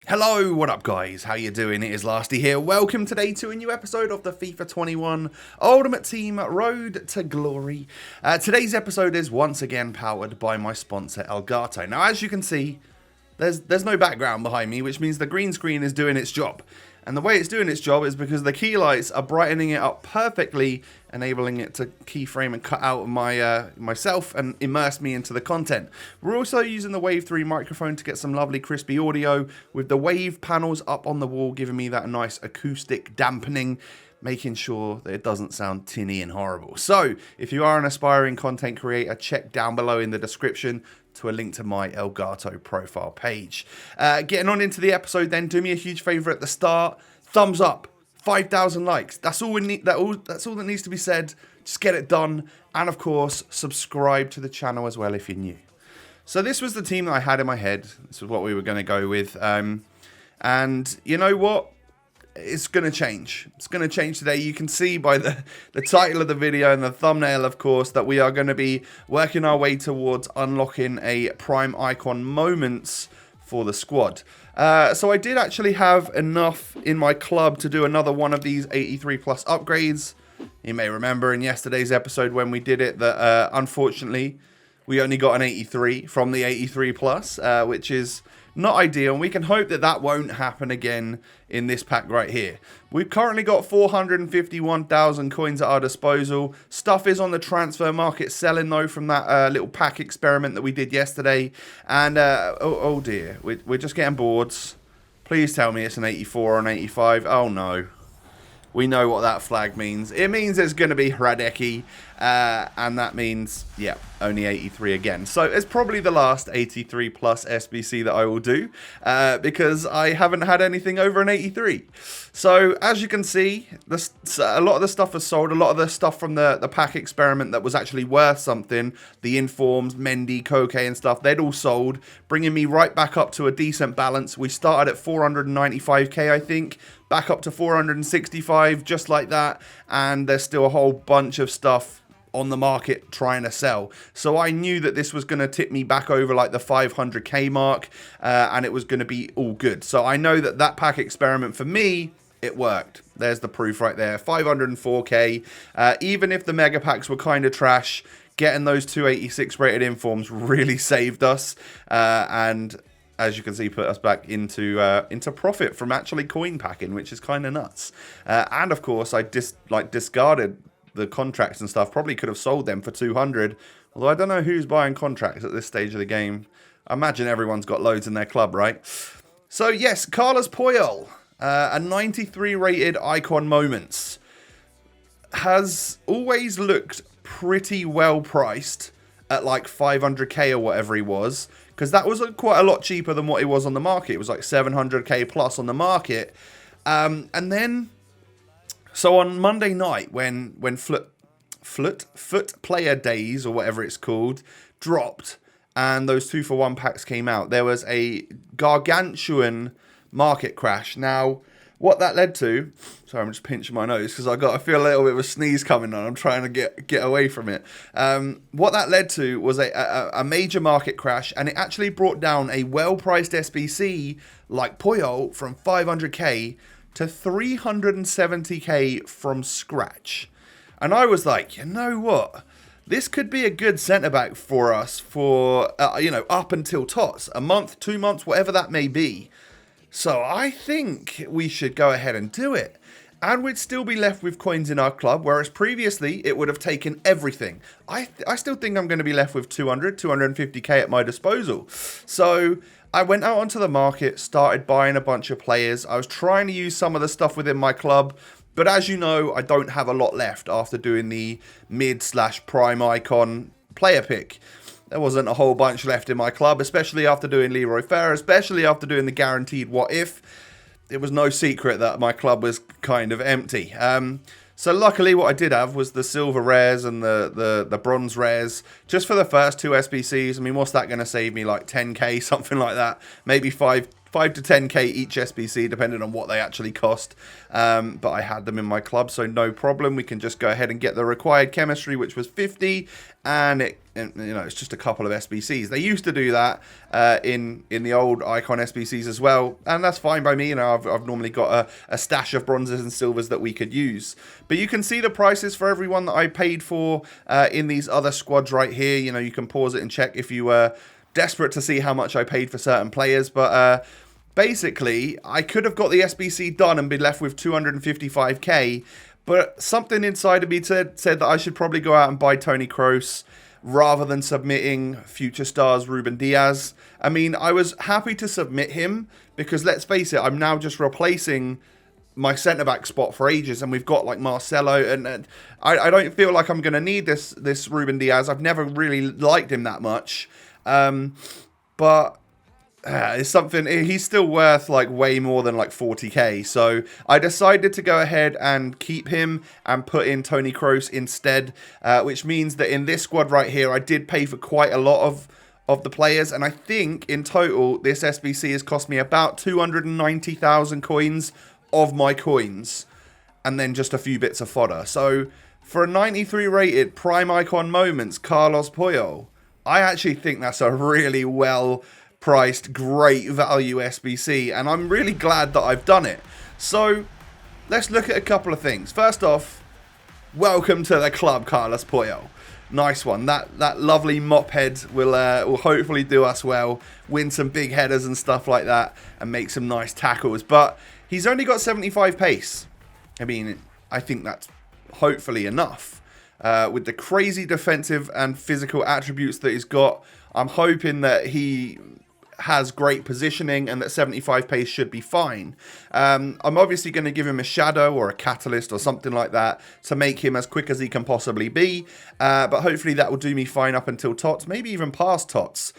Hello, what up guys? How you doing? It is Lasty here. Welcome today to a new episode of the FIFA 21 Ultimate Team Road to Glory. Today's episode is once again powered by my sponsor Elgato. Now as you can see, there's no background behind me, which means the green screen is doing its job. And the way it's doing its job is because the key lights are brightening it up perfectly, enabling it to keyframe and cut out myself and immerse me into the content. We're also using the Wave 3 microphone to get some lovely crispy audio, with the wave panels up on the wall giving me that nice acoustic dampening, making sure that it doesn't sound tinny and horrible. So, if you are an aspiring content creator, check down below in the description to a link to my Elgato profile page. Getting on into the episode then, do me a huge favour at the start. Thumbs up, 5,000 likes. That's all we need. That's all that needs to be said. Just get it done. And of course, subscribe to the channel as well if you're new. So this was the team that I had in my head. This is what we were going to go with. And you know what? It's going to change. It's going to change today. You can see by the title of the video and the thumbnail, of course, that we are going to be working our way towards unlocking a prime icon moments for the squad. So I did actually have enough in my club to do another one of these 83 plus upgrades. You may remember in yesterday's episode when we did it that unfortunately we only got an 83 from the 83 plus, which is not ideal, and we can hope that that won't happen again in this pack right here. We've currently got 451,000 coins at our disposal. Stuff is on the transfer market selling though from that little pack experiment that we did yesterday. And oh dear, we're just getting boards. Please tell me it's an 84 or an 85. Oh no. We know what that flag means. It means it's going to be Hradecki, and that means, yeah, only 83 again. So it's probably the last 83 plus SBC that I will do, because I haven't had anything over an 83. So as you can see, a lot of the stuff was sold. A lot of the stuff from the pack experiment that was actually worth something, the Informs, Mendy, Koke and stuff, they'd all sold, bringing me right back up to a decent balance. We started at 495k, I think, back up to 465, just like that, and there's still a whole bunch of stuff on the market trying to sell. So I knew that this was going to tip me back over like the 500k mark, and it was going to be all good. So I know that that pack experiment for me, it worked. There's the proof right there, 504k. Even if the mega packs were kind of trash, getting those 286 rated informs really saved us, and as you can see, put us back into profit from actually coin packing, which is kind of nuts. And of course, I discarded the contracts and stuff. Probably could have sold them for 200. Although I don't know who's buying contracts at this stage of the game. I imagine everyone's got loads in their club, right? So yes, Carlos Puyol, a 93 rated icon moments, has always looked pretty well priced at like 500k or whatever he was, because that was quite a lot cheaper than what it was on the market. It was like 700k plus on the market. And then, so on Monday night when Foot Player Days or whatever it's called dropped, and those 2-for-1 packs came out, there was a gargantuan market crash. Now, what that led to, sorry, I'm just pinching my nose because I feel a little bit of a sneeze coming on. I'm trying to get away from it. What that led to was a major market crash, and it actually brought down a well-priced SBC like Puyol from 500k to 370k from scratch. And I was like, you know what? This could be a good centre-back for us for, up until TOTS. A month, 2 months, whatever that may be. So I think we should go ahead and do it. And we'd still be left with coins in our club, whereas previously it would have taken everything. I still think I'm going to be left with 250k at my disposal. So I went out onto the market, started buying a bunch of players. I was trying to use some of the stuff within my club, but as you know, I don't have a lot left after doing the mid/prime icon player pick. There wasn't a whole bunch left in my club, especially after doing Leroy Fer, especially after doing the guaranteed what if. It was no secret that my club was kind of empty. So luckily what I did have was the silver rares and the bronze rares, just for the first two SBCs. I mean, what's that going to save me? Like 10k, something like that. Maybe 5 5 to 10k each SBC, depending on what they actually cost. But I had them in my club, so no problem. We can just go ahead and get the required chemistry, which was 50, and it's just a couple of SBCs. They used to do that in the old Icon SBCs as well, and that's fine by me. I've normally got a stash of bronzes and silvers that we could use. But you can see the prices for everyone that I paid for in these other squads right here. You can pause it and check if you were desperate to see how much I paid for certain players, but basically I could have got the SBC done and be left with 255k, but something inside of me said that I should probably go out and buy Toni Kroos rather than submitting future stars Ruben Diaz. I mean, I was happy to submit him because, let's face it, I'm now just replacing my centre-back spot for ages, and we've got like Marcelo, and I don't feel like I'm going to need this Ruben Diaz. I've never really liked him that much. But it's something, he's still worth like way more than like 40k. So I decided to go ahead and keep him and put in Toni Kroos instead, which means that in this squad right here, I did pay for quite a lot of the players. And I think in total, this SBC has cost me about 290,000 coins of my coins, and then just a few bits of fodder. So for a 93 rated Prime Icon Moments, Carlos Puyol, I actually think that's a really well-priced, great value SBC, and I'm really glad that I've done it. So, let's look at a couple of things. First off, welcome to the club, Carlos Puyol. Nice one. That lovely mop head will hopefully do us well, win some big headers and stuff like that, and make some nice tackles. But he's only got 75 pace. I mean, I think that's hopefully enough. With the crazy defensive and physical attributes that he's got, I'm hoping that he has great positioning and that 75 pace should be fine. I'm obviously going to give him a shadow or a catalyst or something like that to make him as quick as he can possibly be. But hopefully that will do me fine up until TOTS, maybe even past TOTS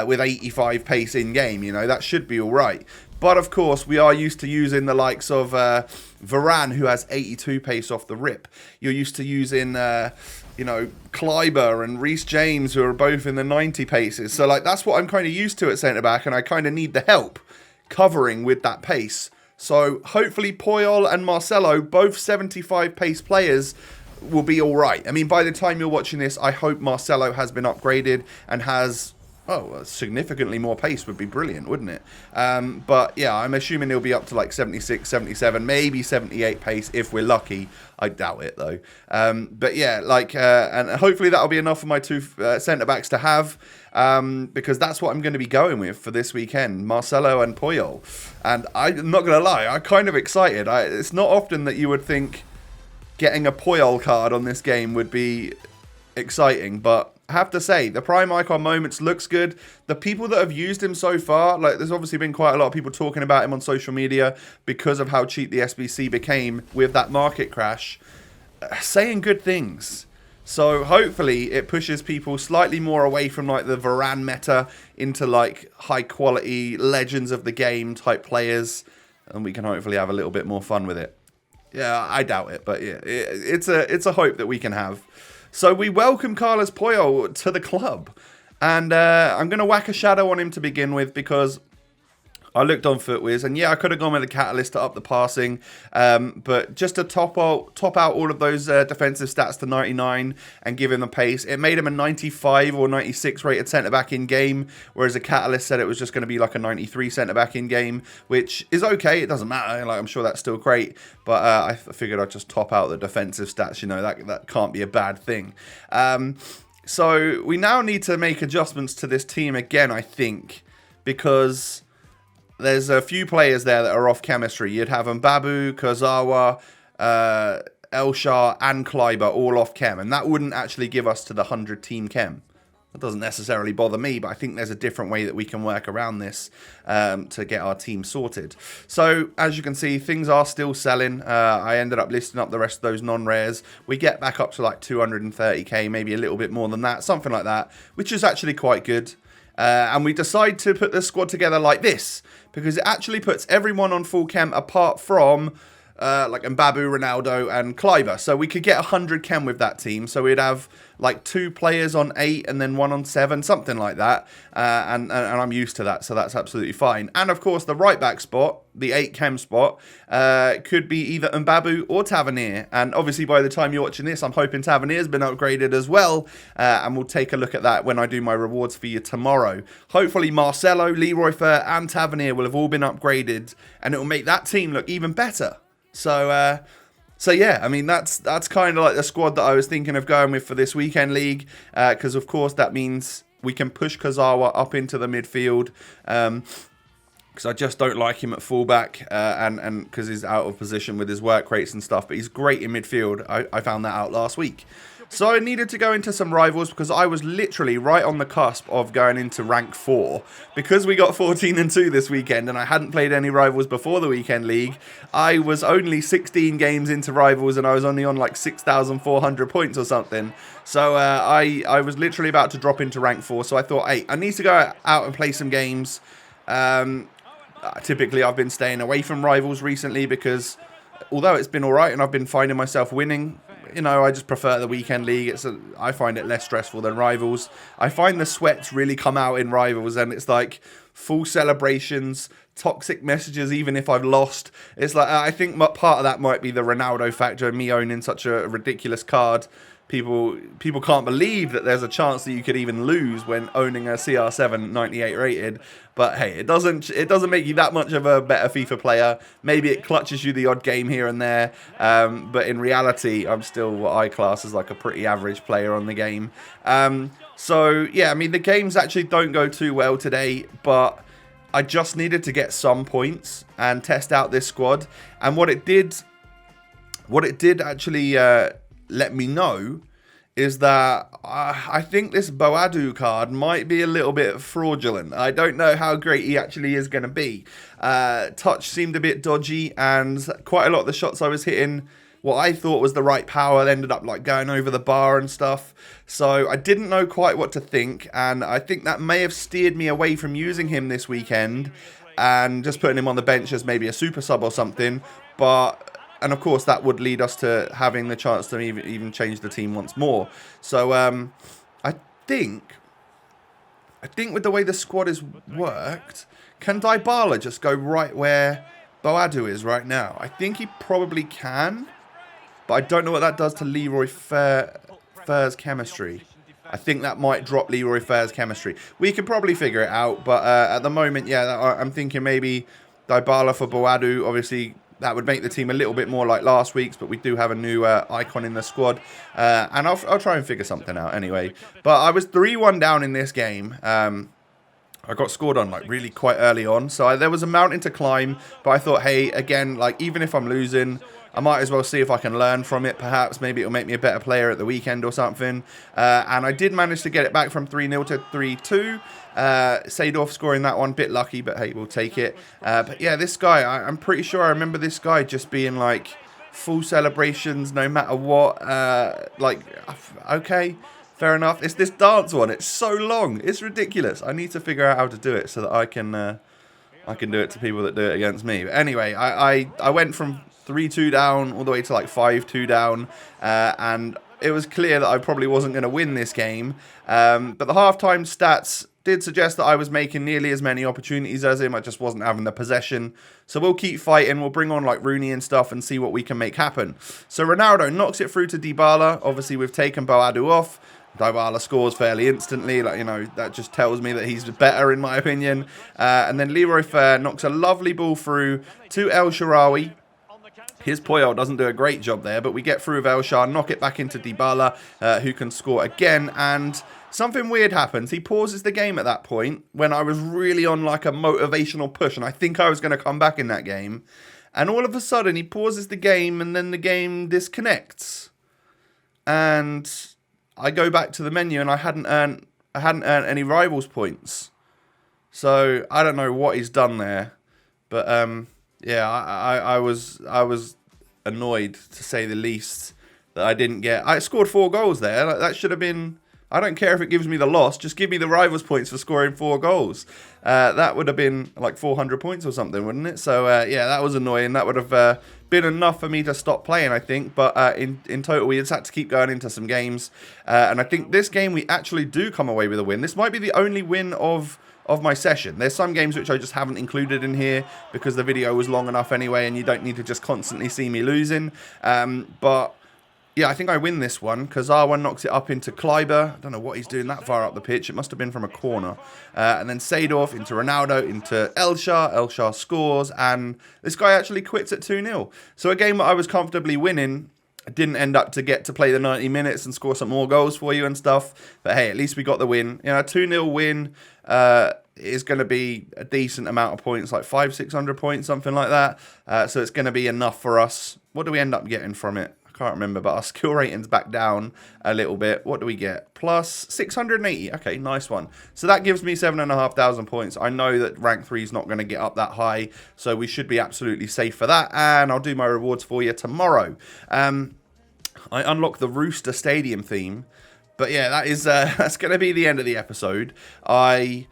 with 85 pace in game. That should be all right. But of course, we are used to using the likes of Varane, who has 82 pace off the rip. You're used to using, Kleiber and Reece James, who are both in the 90 paces. So, that's what I'm kind of used to at centre-back, and I kind of need the help covering with that pace. So, hopefully, Puyol and Marcelo, both 75 pace players, will be all right. I mean, by the time you're watching this, I hope Marcelo has been upgraded and has... significantly more pace would be brilliant, wouldn't it? But yeah, I'm assuming he'll be up to like 76, 77, maybe 78 pace if we're lucky. I doubt it though. But yeah, and hopefully that'll be enough for my two centre-backs to have, because that's what I'm going to be going with for this weekend, Marcelo and Puyol. And I'm not going to lie, I'm kind of excited. It's not often that you would think getting a Puyol card on this game would be exciting, but I have to say, the Prime Icon Moments looks good. The people that have used him so far, there's obviously been quite a lot of people talking about him on social media because of how cheap the SBC became with that market crash, saying good things. So hopefully it pushes people slightly more away from the Varane meta into high quality legends of the game type players, and we can hopefully have a little bit more fun with it. Yeah, I doubt it, but yeah, it's a hope that we can have. So we welcome Carlos Puyol to the club. And I'm going to whack a shadow on him to begin with because I looked on FootWiz, and yeah, I could have gone with a catalyst to up the passing, but just to top out all of those defensive stats to 99 and give him the pace, it made him a 95 or 96 rated centre-back in game, whereas a catalyst said it was just going to be like a 93 centre-back in game, which is okay, it doesn't matter, I'm sure that's still great, but I figured I'd just top out the defensive stats, that can't be a bad thing. So we now need to make adjustmts to this team again, I think, because there's a few players there that are off chemistry. You'd have Mbabu, Kurzawa, Elshar, and Kleiber all off chem. And that wouldn't actually give us to the 100 team chem. That doesn't necessarily bother me, but I think there's a different way that we can work around this to get our team sorted. So, as you can see, things are still selling. I ended up listing up the rest of those non-rares. We get back up to like 230k, maybe a little bit more than that, something like that, which is actually quite good. And we decide to put the squad together like this, because it actually puts everyone on full chem apart from like Mbabu, Ronaldo, and Kleiber. So we could get 100 chem with that team. So we'd have like 2 players on 8 and then 1 on 7, something like that. And I'm used to that, so that's absolutely fine. And of course, the right back spot, the 8 chem spot, could be either Mbabu or Tavernier. And obviously, by the time you're watching this, I'm hoping Tavernier's been upgraded as well. And we'll take a look at that when I do my rewards for you tomorrow. Hopefully, Marcelo, Leroy Fer, and Tavernier will have all been upgraded, and it will make that team look even better. So yeah, I mean, that's kind of like the squad that I was thinking of going with for this weekend league, because of course that means we can push Kazawa up into the midfield, because I just don't like him at fullback, and because he's out of position with his work rates and stuff, but he's great in midfield. I found that out last week. So I needed to go into some rivals because I was literally right on the cusp of going into rank 4. Because we got 14-2 this weekend and I hadn't played any rivals before the weekend league, I was only 16 games into rivals and I was only on like 6,400 points or something. So I was literally about to drop into rank 4. So I thought, hey, I need to go out and play some games. Typically I've been staying away from rivals recently because although it's been alright and I've been finding myself winning, you know, I just prefer the weekend league. I find it less stressful than rivals. I find the sweats really come out in rivals, and it's like full celebrations, toxic messages, even if I've lost. It's like, I think part of that might be the Ronaldo factor, me owning such a ridiculous card. People can't believe that there's a chance that you could even lose when owning a CR7 98 rated. But hey, it doesn't make you that much of a better FIFA player. Maybe it clutches you the odd game here and there. But in reality, I'm still what I class as like a pretty average player on the game. So yeah, I mean, the games actually don't go too well today, but I just needed to get some points and test out this squad. And what it did actually let me know is that I think this Boadu card might be a little bit fraudulent. I don't know how great he actually is going to be. Touch seemed a bit dodgy, and quite a lot of the shots I was hitting, what I thought was the right power, ended up like going over the bar and stuff. So I didn't know quite what to think, and I think that may have steered me away from using him this weekend and just putting him on the bench as maybe a super sub or something. And of course, that would lead us to having the chance to even change the team once more. So I think with the way the squad is worked, can Dybala just go right where Boadu is right now? I think he probably can, but I don't know what that does to Leroy Fer's chemistry. I think that might drop Leroy Fer's chemistry. We can probably figure it out, but at the moment, yeah, I'm thinking maybe Dybala for Boadu. Obviously, that would make the team a little bit more like last week's, but we do have a new icon in the squad. And I'll try and figure something out anyway. But I was 3-1 down in this game. I got scored on like really quite early on. So there was a mountain to climb. But I thought, hey, again, like even if I'm losing, I might as well see if I can learn from it. Perhaps maybe it'll make me a better player at the weekend or something. And I did manage to get it back from 3-0 to 3-2. Seedorf scoring that one, bit lucky, but hey, we'll take it. But yeah, this guy, I'm pretty sure I remember this guy just being like full celebrations no matter what. Like, okay, fair enough. It's this dance one. It's so long. It's ridiculous. I need to figure out how to do it so that I can do it to people that do it against me. But anyway, I went from 3-2 down all the way to like 5-2 down, and it was clear that I probably wasn't going to win this game. But the halftime stats did suggest that I was making nearly as many opportunities as him. I just wasn't having the possession. So we'll keep fighting. We'll bring on like Rooney and stuff and see what we can make happen. So Ronaldo knocks it through to Dybala. Obviously, we've taken Boadu off. Dybala scores fairly instantly. Like, you know, that just tells me that he's better in my opinion. And then Leroy Fer knocks a lovely ball through to El Shaarawy. His Puyol doesn't do a great job there, but we get through with El Shah, knock it back into Dybala, who can score again. And something weird happens. He pauses the game at that point when I was really on like a motivational push, and I think I was going to come back in that game. And all of a sudden, he pauses the game, and then the game disconnects. And I go back to the menu, and I hadn't earned any rivals points. So I don't know what he's done there, but yeah, I was annoyed to say the least that I didn't get. I scored 4 goals there. Like, that should have been. I don't care if it gives me the loss. Just give me the rivals points for scoring 4 goals. That would have been like 400 points or something, wouldn't it? So yeah, that was annoying. That would have been enough for me to stop playing, I think. But in total, we just had to keep going into some games. And I think this game, we actually do come away with a win. This might be the only win of my session. There's some games which I just haven't included in here because the video was long enough anyway, and you don't need to just constantly see me losing. But yeah, I think I win this one because R1 knocks it up into Kleiber. I don't know what he's doing that far up the pitch. It must have been from a corner. And then Seedorf into Ronaldo, into Elshar. Elshar scores, and this guy actually quits at 2-0. So a game that I was comfortably winning, I didn't end up to get to play the 90 minutes and score some more goals for you and stuff. But hey, at least we got the win. You know, a 2-0 win is going to be a decent amount of points, like 500-600 points, something like that. So it's going to be enough for us. What do we end up getting from it? I can't remember, but our skill rating's back down a little bit. What do we get? Plus 680. Okay, nice one. So that gives me 7,500 points. I know that rank 3 is not going to get up that high, so we should be absolutely safe for that. And I'll do my rewards for you tomorrow. I unlock the Rooster Stadium theme. But yeah, that is that's going to be the end of the episode. I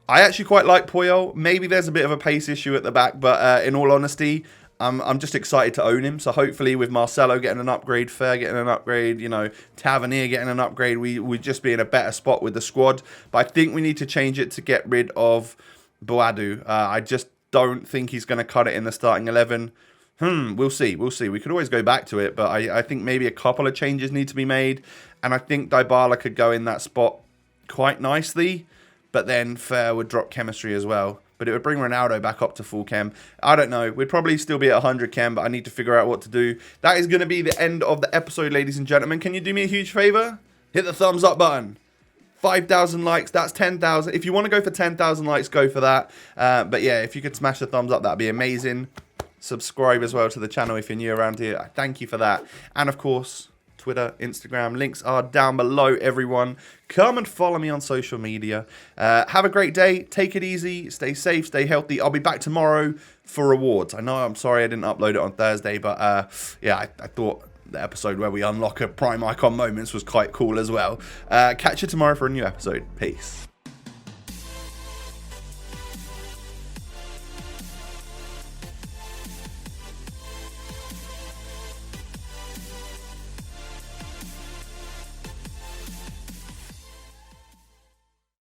actually quite like Puyol. Maybe there's a bit of a pace issue at the back, but in all honesty, I'm just excited to own him. So hopefully with Marcelo getting an upgrade, Fair getting an upgrade, you know, Tavernier getting an upgrade, we'd just be in a better spot with the squad. But I think we need to change it to get rid of Boadu. I just don't think he's going to cut it in the starting 11. We'll see. We'll see. We could always go back to it, but I think maybe a couple of changes need to be made. And I think Dybala could go in that spot quite nicely, but then Fair would drop chemistry as well. But it would bring Ronaldo back up to full chem. I don't know. We'd probably still be at 100 chem, but I need to figure out what to do. That is going to be the end of the episode, ladies and gentlemen. Can you do me a huge favor? Hit the thumbs up button. 5,000 likes, that's 10,000. If you want to go for 10,000 likes, go for that. But yeah, if you could smash the thumbs up, that'd be amazing. Subscribe as well to the channel if you're new around here. I thank you for that. And of course, Twitter, Instagram, links are down below, everyone. Come and follow me on social media. Have a great day. Take it easy. Stay safe. Stay healthy. I'll be back tomorrow for rewards. I know, I'm sorry I didn't upload it on Thursday, but yeah, I thought the episode where we unlock a Prime Icon Moments was quite cool as well. Catch you tomorrow for a new episode. Peace.